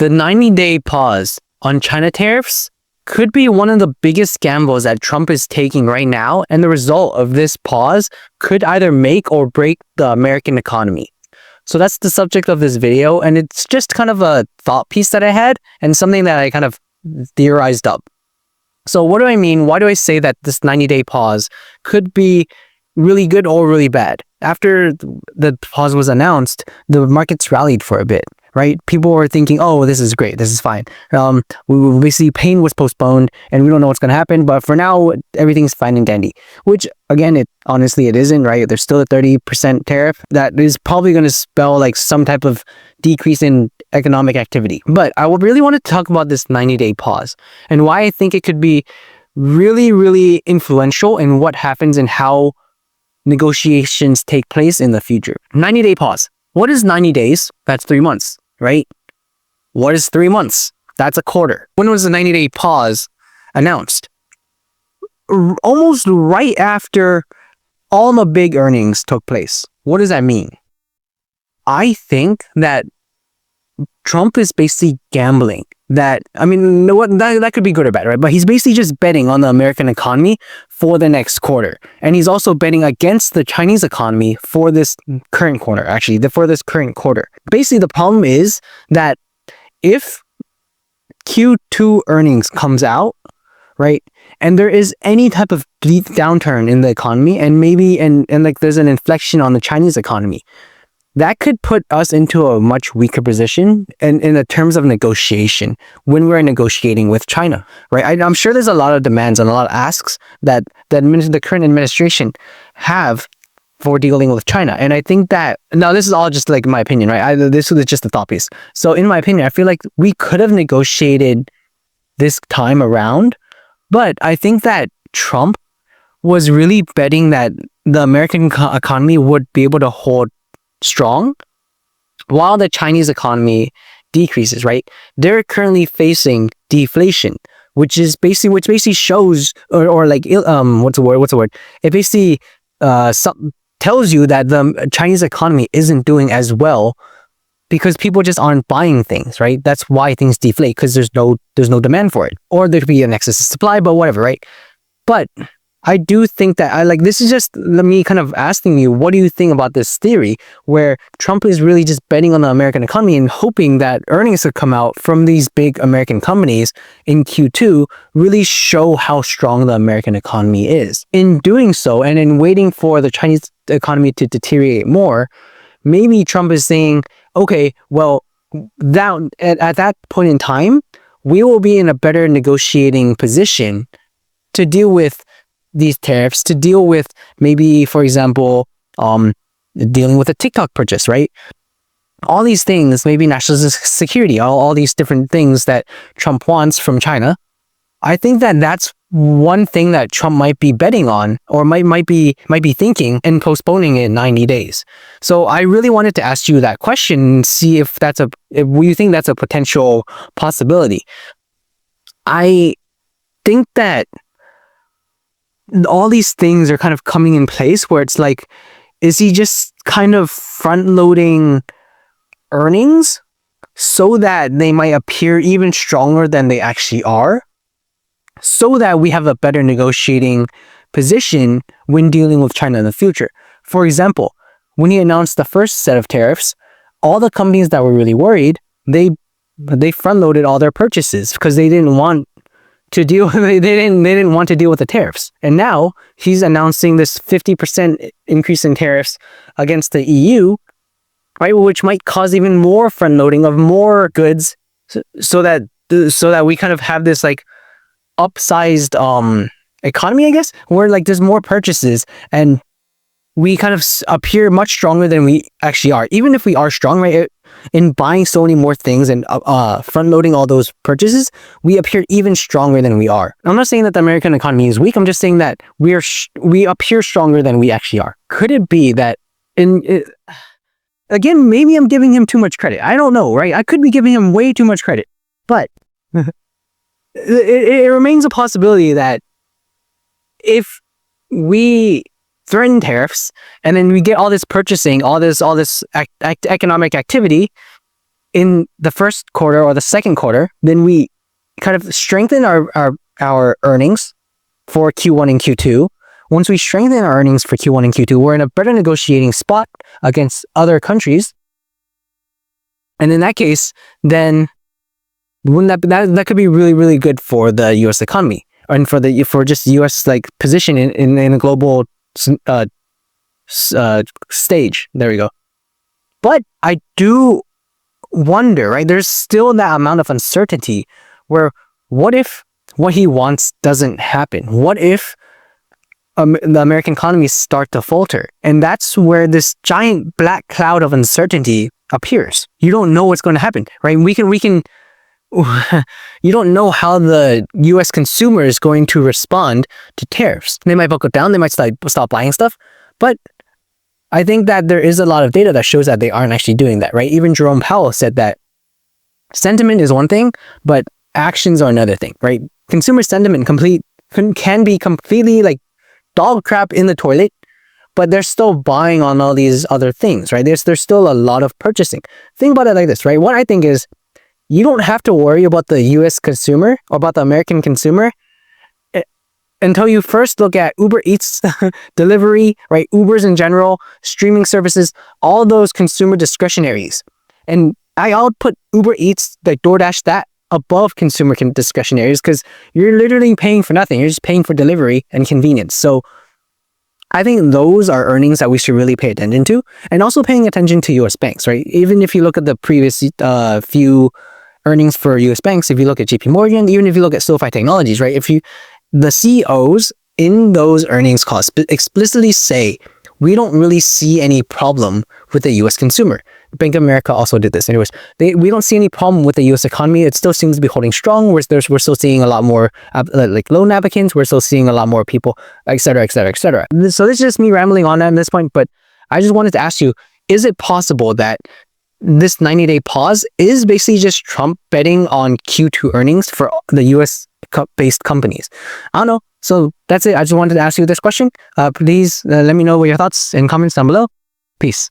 The 90-day pause on China tariffs could be one of the biggest gambles that Trump is taking right now, and the result of this pause could either make or break the American economy. So that's the subject of this video, and it's just kind of a thought piece that I had and something that I kind of theorized up. So what do I mean? Why do I say that this 90-day pause could be really good or really bad? After the pause was announced, the markets rallied for a bit, right? People were thinking, oh, this is great, this is fine. We see pain was postponed and we don't know what's going to happen, but for now, everything's fine and dandy. Which, again, honestly, it isn't, right? There's still a 30% tariff that is probably going to spell like some type of decrease in economic activity. But I really want to talk about this 90-day pause and why I think it could be really, really influential in what happens and how negotiations take place in the future. 90-day pause. What is 90 days? That's 3 months, right? What is 3 months? That's a quarter. When was the 90-day pause announced? Almost right after all the big earnings took place. What does that mean? I think that Trump is basically gambling. That could be good or bad, right? But he's basically just betting on the American economy for the next quarter. And he's also betting against the Chinese economy for this current quarter, Basically, the problem is that if Q2 earnings comes out, right, and there is any type of deep downturn in the economy, and maybe like there's an inflection on the Chinese economy, that could put us into a much weaker position in the terms of negotiation when we're negotiating with China, right? I'm sure there's a lot of demands and a lot of asks that the current administration have for dealing with China. And I think that, now this is all just like my opinion, right? This was just a thought piece. So in my opinion, I feel like we could have negotiated this time around, but I think that Trump was really betting that the American economy would be able to hold strong while the Chinese economy decreases, right? They're currently facing deflation, which basically shows what's the word? It basically tells you that the Chinese economy isn't doing as well because people just aren't buying things, right? That's why things deflate, because there's no demand for it, or there could be an excess of supply, but whatever, right? But I do think that this is just me kind of asking you, what do you think about this theory where Trump is really just betting on the American economy and hoping that earnings that come out from these big American companies in Q2 really show how strong the American economy is? In doing so, and in waiting for the Chinese economy to deteriorate more, maybe Trump is saying, okay, well, at that point in time, we will be in a better negotiating position to deal with these tariffs, to deal with maybe, for example, dealing with a TikTok purchase, right? All these things, maybe national security, all these different things that Trump wants from China. I think that that's one thing that Trump might be betting on, or might be thinking and postponing it 90 days. So I really wanted to ask you that question and see if you think that's a potential possibility. I think that all these things are kind of coming in place where it's like, is he just kind of front-loading earnings so that they might appear even stronger than they actually are, so that we have a better negotiating position when dealing with China in the future? For example, when he announced the first set of tariffs, all the companies that were really worried, they front-loaded all their purchases because they didn't want to deal they didn't want to deal with the tariffs. And now he's announcing this 50% increase in tariffs against the EU, right, which might cause even more front loading of more goods, so that we kind of have this like upsized economy, I guess, where like there's more purchases and we kind of appear much stronger than we actually are. Even if we are strong, right, in buying so many more things and front-loading all those purchases, we appear even stronger than we are. I'm not saying that the American economy is weak. I'm just saying that we appear stronger than we actually are. Could it be that again, maybe I'm giving him too much credit. I don't know, right? I could be giving him way too much credit. But it remains a possibility that if we threaten tariffs and then we get all this purchasing, all this economic activity, in the first quarter or the second quarter, then we kind of strengthen our earnings for Q1 and Q2. Once we strengthen our earnings for Q1 and Q2, we're in a better negotiating spot against other countries. And in that case, then wouldn't that could be really, really good for the U.S. economy and for just U.S. like position in a global stage. There we go. But I do wonder, right? There's still that amount of uncertainty where what if what he wants doesn't happen? What if the American economy start to falter? And that's where this giant black cloud of uncertainty appears. You don't know what's going to happen, right? We can you don't know how the U.S. consumer is going to respond to tariffs. They might buckle down, they might stop buying stuff, but I think that there is a lot of data that shows that they aren't actually doing that, right? Even Jerome Powell said that sentiment is one thing, but actions are another thing, right? Consumer sentiment can be completely like dog crap in the toilet, but they're still buying on all these other things, right? There's still a lot of purchasing. Think about it like this, right? What I think is you don't have to worry about the US consumer or about the American consumer until you first look at Uber Eats, delivery, right? Ubers in general, streaming services, all those consumer discretionaries. And I'll put Uber Eats, like DoorDash, that above consumer discretionaries because you're literally paying for nothing. You're just paying for delivery and convenience. So I think those are earnings that we should really pay attention to, and also paying attention to US banks, right? Even if you look at the previous few earnings for US banks, if you look at JP Morgan, even if you look at SoFi Technologies, right? The CEOs in those earnings calls explicitly say, we don't really see any problem with the US consumer. Bank of America also did this. Anyways, we don't see any problem with the US economy. It still seems to be holding strong. We're still seeing a lot more like loan applicants. We're still seeing a lot more people, et cetera, et cetera, et cetera. So this is just me rambling on at this point, but I just wanted to ask you, is it possible that this 90-day pause is basically just Trump betting on Q2 earnings for the US-based companies? I don't know. So that's it. I just wanted to ask you this question. Please let me know what your thoughts and comments down below. Peace.